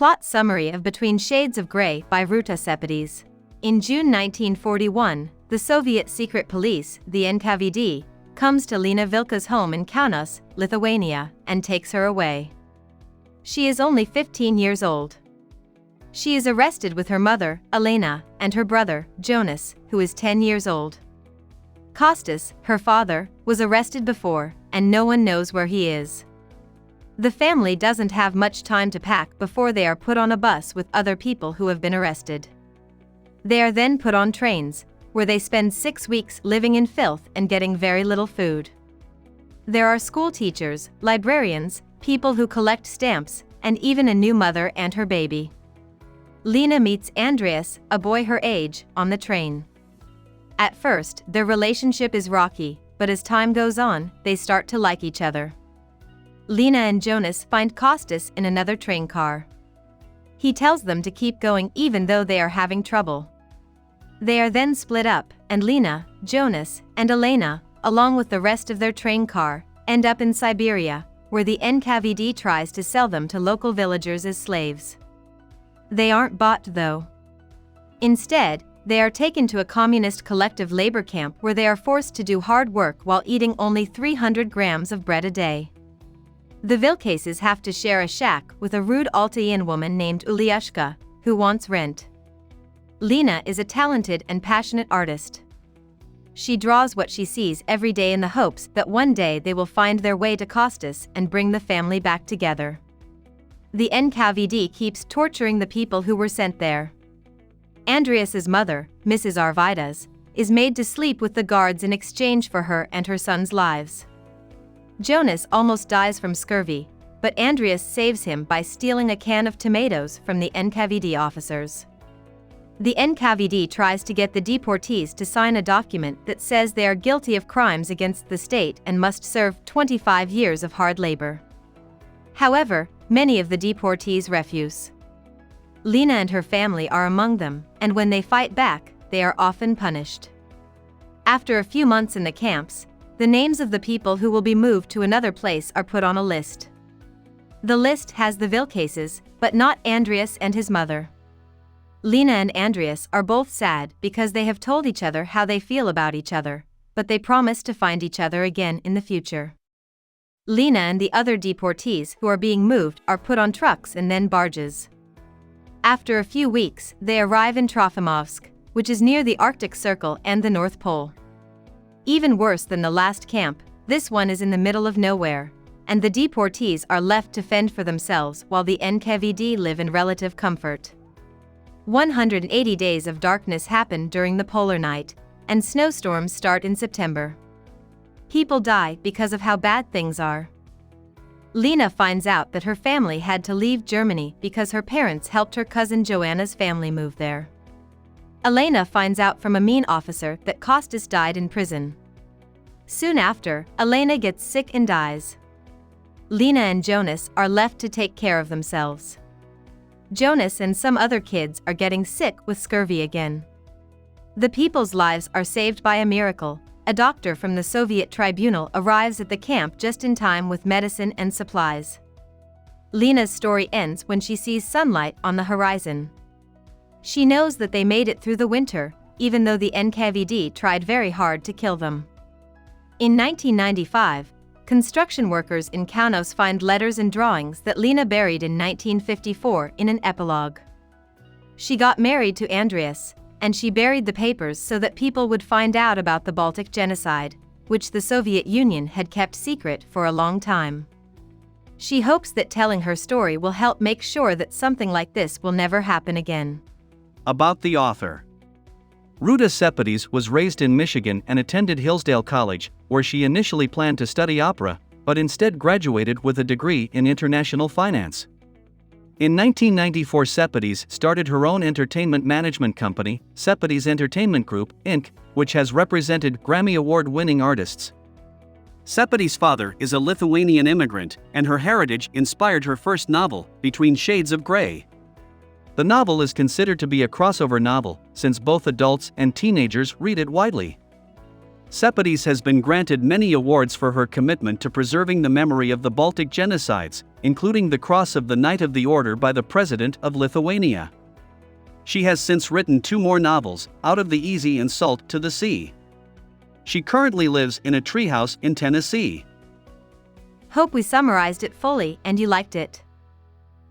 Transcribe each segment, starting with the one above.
plot summary of Between Shades of Grey by Ruta Sepetys. In June 1941, the Soviet secret police, the NKVD, comes to Lena Vilka's home in Kaunas, Lithuania, and takes her away. She is only 15 years old. She is arrested with her mother, Elena, and her brother, Jonas, who is 10 years old. Kostas, her father, was arrested before, and no one knows where he is. The family doesn't have much time to pack before they are put on a bus with other people who have been arrested. They are then put on trains, where they spend 6 weeks living in filth and getting very little food. There are school teachers, librarians, people who collect stamps, and even a new mother and her baby. Lena meets Andreas, a boy her age, on the train. At first, their relationship is rocky, but as time goes on, they start to like each other. Lena and Jonas find Kostas in another train car. He tells them to keep going even though they are having trouble. They are then split up, and Lena, Jonas, and Elena, along with the rest of their train car, end up in Siberia, where the NKVD tries to sell them to local villagers as slaves. They aren't bought though. Instead, they are taken to a communist collective labor camp where they are forced to do hard work while eating only 300 grams of bread a day. The Vilkases have to share a shack with a rude Altaian woman named Ulyushka, who wants rent. Lena is a talented and passionate artist. She draws what she sees every day in the hopes that one day they will find their way to Kostas and bring the family back together. The NKVD keeps torturing the people who were sent there. Andreas's mother, Mrs. Arvidas, is made to sleep with the guards in exchange for her and her son's lives. Jonas almost dies from scurvy, but Andreas saves him by stealing a can of tomatoes from the NKVD officers. The NKVD tries to get the deportees to sign a document that says they are guilty of crimes against the state and must serve 25 years of hard labor. However, many of the deportees refuse. Lena and her family are among them, and when they fight back, they are often punished. After a few months in the camps, the names of the people who will be moved to another place are put on a list. The list has the Vilkases, but not Andreas and his mother. Lena and Andreas are both sad because they have told each other how they feel about each other, but they promise to find each other again in the future. Lena and the other deportees who are being moved are put on trucks and then barges. After a few weeks, they arrive in Trofimovsk, which is near the Arctic Circle and the North Pole. Even worse than the last camp, this one is in the middle of nowhere, and the deportees are left to fend for themselves while the NKVD live in relative comfort. 180 days of darkness happen during the polar night, and snowstorms start in September. People die because of how bad things are. Lena finds out that her family had to leave Germany because her parents helped her cousin Joanna's family move there. Elena finds out from a mean officer that Kostas died in prison. Soon after, Elena gets sick and dies. Lena and Jonas are left to take care of themselves. Jonas and some other kids are getting sick with scurvy again. The people's lives are saved by a miracle. A doctor from the Soviet tribunal arrives at the camp just in time with medicine and supplies. Lena's story ends when she sees sunlight on the horizon. She knows that they made it through the winter, even though the NKVD tried very hard to kill them. In 1995, construction workers in Kaunas find letters and drawings that Lena buried in 1954 in an epilogue. She got married to Andreas, and she buried the papers so that people would find out about the Baltic genocide, which the Soviet Union had kept secret for a long time. She hopes that telling her story will help make sure that something like this will never happen again. About the author. Ruta Sepetys was raised in Michigan and attended Hillsdale College, where she initially planned to study opera, but instead graduated with a degree in international finance. In 1994, Sepetys started her own entertainment management company, Sepetys Entertainment Group, Inc., which has represented Grammy Award-winning artists. Sepetys' father is a Lithuanian immigrant, and her heritage inspired her first novel, Between Shades of Grey. The novel is considered to be a crossover novel, since both adults and teenagers read it widely. Sepetys has been granted many awards for her commitment to preserving the memory of the Baltic genocides, including the Cross of the Knight of the Order by the President of Lithuania. She has since written 2 more novels, Out of the Easy and Salt to the Sea. She currently lives in a treehouse in Tennessee. Hope we summarized it fully and you liked it.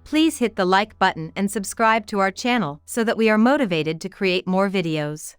Please hit the like button and subscribe to our channel so that we are motivated to create more videos.